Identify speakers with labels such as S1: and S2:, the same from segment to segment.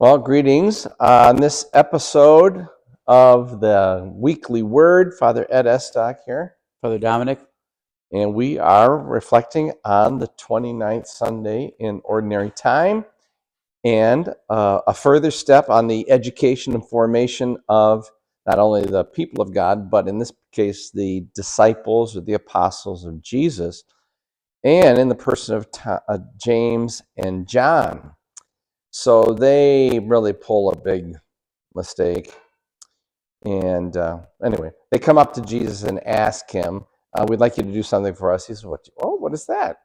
S1: Well, greetings on this episode of the Weekly Word. Father Ed Estock here.
S2: Father Dominic.
S1: And we are reflecting on the 29th Sunday in Ordinary Time and a further step on the education and formation of not only the people of God, but in this case, the disciples or the apostles of Jesus, and in the person of James and John. So they really pull a big mistake. And anyway, they come up to Jesus and ask him, we'd like you to do something for us. He says, what is that?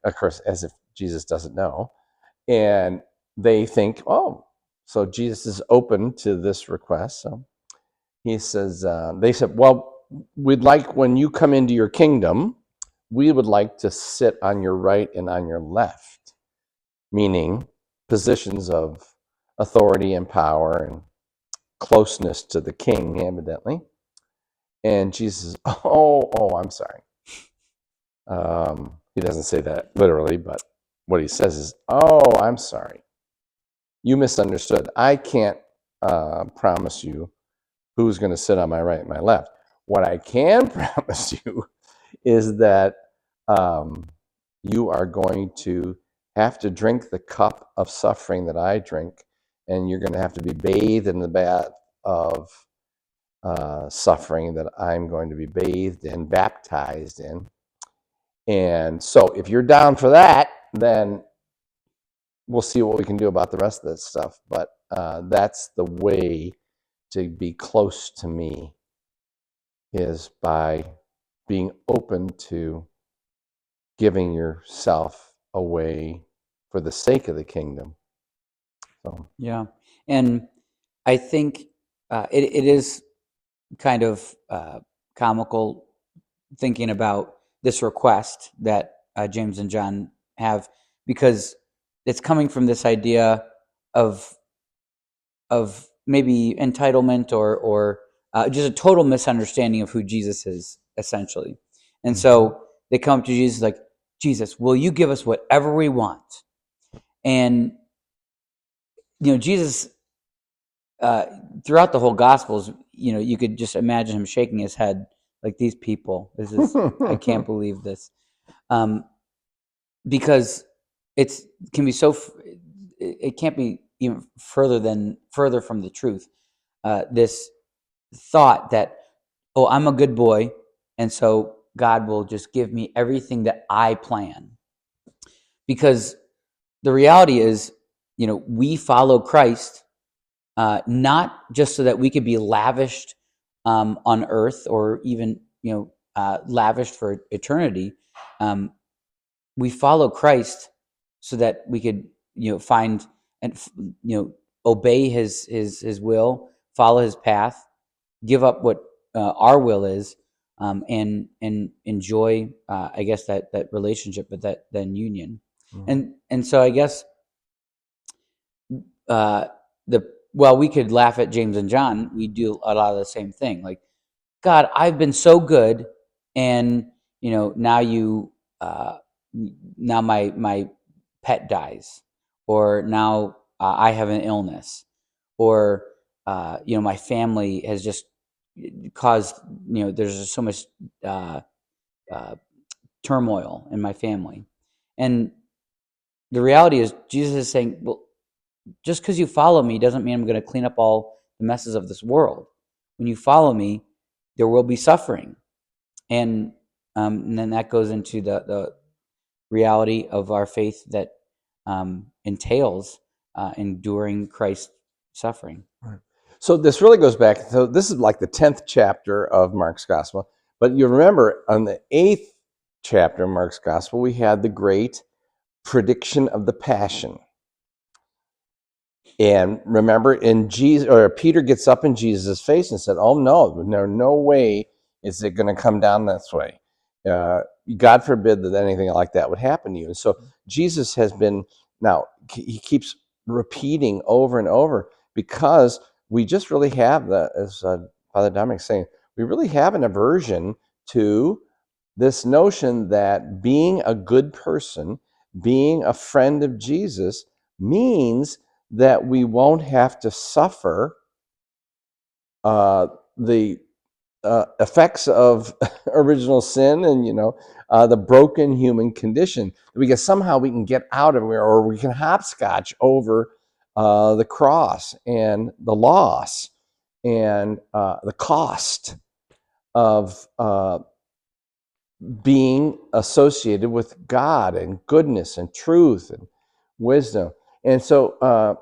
S1: Of course, as if Jesus doesn't know. And they think, so Jesus is open to this request. So he says, they said, well, we'd like, when you come into your kingdom, we would like to sit on your right and on your left, meaning positions of authority and power and closeness to the king, evidently. And Jesus says, I'm sorry. He doesn't say that literally, but what he says is, I'm sorry. You misunderstood. I can't promise you who's going to sit on my right and my left. What I can promise you is that you are going to have to drink the cup of suffering that I drink, and you're going to have to be bathed in the bath of suffering that I'm going to be bathed and baptized in. And so if you're down for that, then we'll see what we can do about the rest of this stuff. But that's the way to be close to me, is by being open to giving yourself away for the sake of the kingdom. So.
S2: Yeah. And I think it is kind of comical thinking about this request that James and John have, because it's coming from this idea of maybe entitlement or just a total misunderstanding of who Jesus is, essentially. And so they come to Jesus like, Jesus, will you give us whatever we want? And Jesus, throughout the whole Gospels, you could just imagine him shaking his head like, these people, this is, I can't believe this. Because it can be it can't be even further from the truth. This thought that, I'm a good boy, and so God will just give me everything that I plan. Because the reality is, we follow Christ, not just so that we could be lavished on earth, or even lavished for eternity. We follow Christ so that we could find and obey his will, follow his path, give up what our will is, and enjoy I guess that relationship, but that then union. And so I guess we could laugh at James and John. We do a lot of the same thing. Like, God, I've been so good, and now now my pet dies, or now I have an illness, or my family has just caused there's just so much turmoil in my family. And the reality is, Jesus is saying, well, just because you follow me doesn't mean I'm going to clean up all the messes of this world. When you follow me, there will be suffering. And then that goes into the reality of our faith that entails enduring Christ's suffering.
S1: Right. So this really goes back. So this is like the 10th chapter of Mark's Gospel. But you remember, on the 8th chapter of Mark's Gospel, we had the great prediction of the Passion. And remember, Peter gets up in Jesus' face and said, "Oh no way is it going to come down this way. God forbid that anything like that would happen to you." And so Jesus he keeps repeating over and over, because we just really have as Father Dominic saying, we really have an aversion to this notion that being a good person, being a friend of Jesus, means that we won't have to suffer the effects of original sin and the broken human condition. Because somehow we can get out of it, or we can hopscotch over the cross and the loss and the cost of being associated with God and goodness and truth and wisdom. And so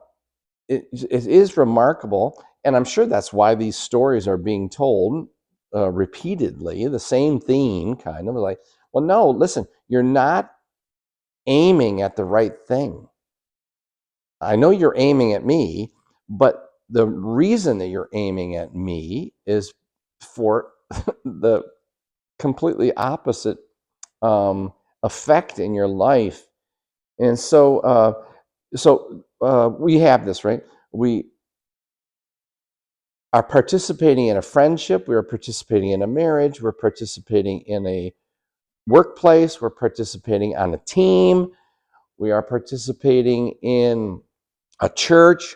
S1: it is remarkable, and I'm sure that's why these stories are being told repeatedly, the same theme, kind of like, well, no, listen, you're not aiming at the right thing. I know you're aiming at me, but the reason that you're aiming at me is for the completely opposite effect in your life. And so we have this, right? We are participating in a friendship, we are participating in a marriage, we're participating in a workplace, we're participating on a team, we are participating in a church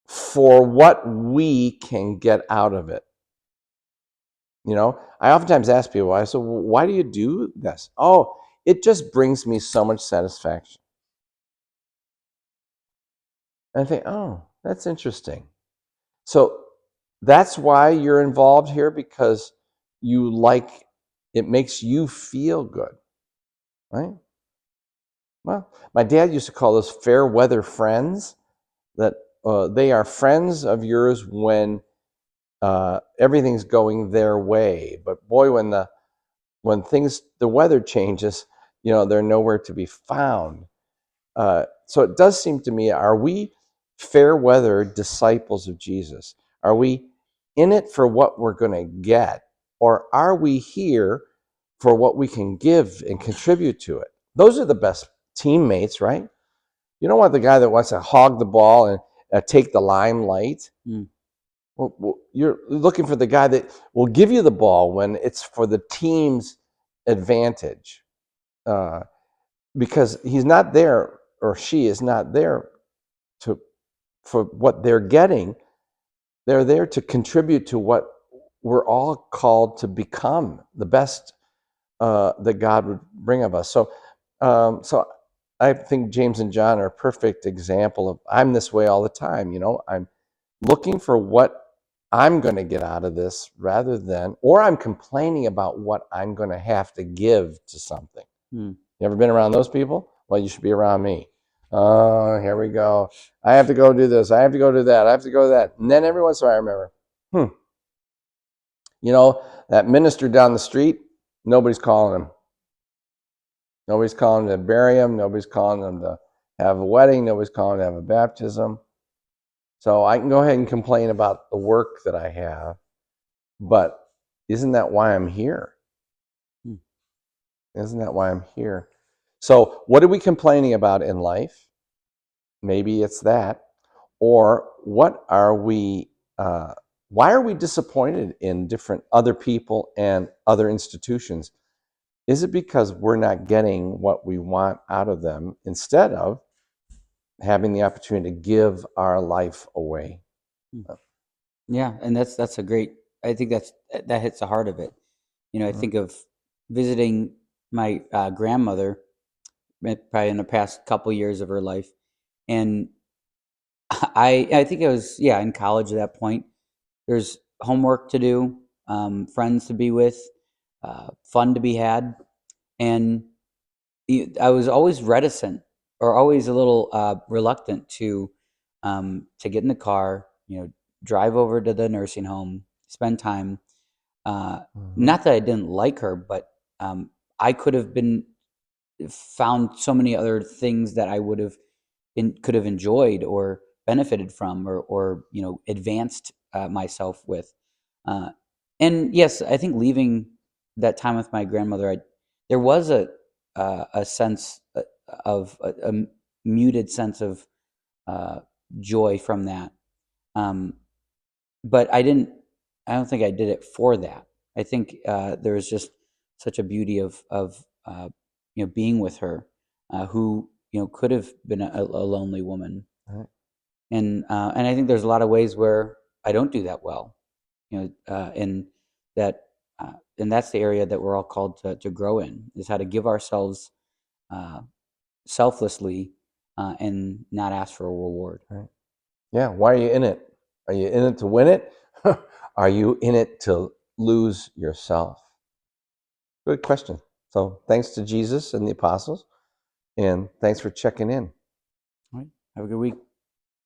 S1: for what we can get out of it. I oftentimes ask people, I say, well, why do you do this? Oh, it just brings me so much satisfaction. And I think, oh, that's interesting. So that's why you're involved here, because you like, it makes you feel good, right? Well, my dad used to call those fair weather friends, that they are friends of yours when everything's going their way. But boy, when the weather changes, they're nowhere to be found. So it does seem to me, are we fair weather disciples of Jesus? Are we in it for what we're going to get? Or are we here for what we can give and contribute to it? Those are the best teammates, right? You don't want the guy that wants to hog the ball and take the limelight.
S2: Mm.
S1: Well, you're looking for the guy that will give you the ball when it's for the team's advantage. Because he's not there, or she is not there for what they're getting. They're there to contribute to what we're all called to become, the best that God would bring of us. So I think James and John are a perfect example of, I'm this way all the time. I'm looking for what I'm going to get out of this, or I'm complaining about what I'm going to have to give to something. You ever been around those people? Well, you should be around me. Oh, here we go. I have to go do this. I have to go do that. I have to go do that. And then every once in a while I remember, that minister down the street, nobody's calling him. Nobody's calling him to bury him. Nobody's calling him to have a wedding. Nobody's calling him to have a baptism. So I can go ahead and complain about the work that I have, but isn't that why I'm here? Isn't that why I'm here? So what are we complaining about in life? Maybe it's that. Or what are we, why are we disappointed in different other people and other institutions? Is it because we're not getting what we want out of them, instead of having the opportunity to give our life away?
S2: Yeah, and that's a great. I think that hits the heart of it. I think of visiting my grandmother, probably in the past couple years of her life, and I think it was in college at that point. There's homework to do, friends to be with, fun to be had, and I was always reticent, or always a little reluctant to get in the car, drive over to the nursing home, spend time. Not that I didn't like her, but I could have found so many other things that I could have enjoyed or benefited from, or advanced myself with. Uh, and yes, I think leaving that time with my grandmother, there was a sense of a muted sense of joy from that. But I don't think I did it for that. I think there was just such a beauty of being with her, who could have been a lonely woman.
S1: Right.
S2: And I think there's a lot of ways where I don't do that well, and that's the area that we're all called to grow in, is how to give ourselves selflessly and not ask for a reward.
S1: Right. Yeah. Why are you in it? Are you in it to win it? Are you in it to lose yourself? Good question. So thanks to Jesus and the apostles, and thanks for checking in.
S2: All right. Have a good week.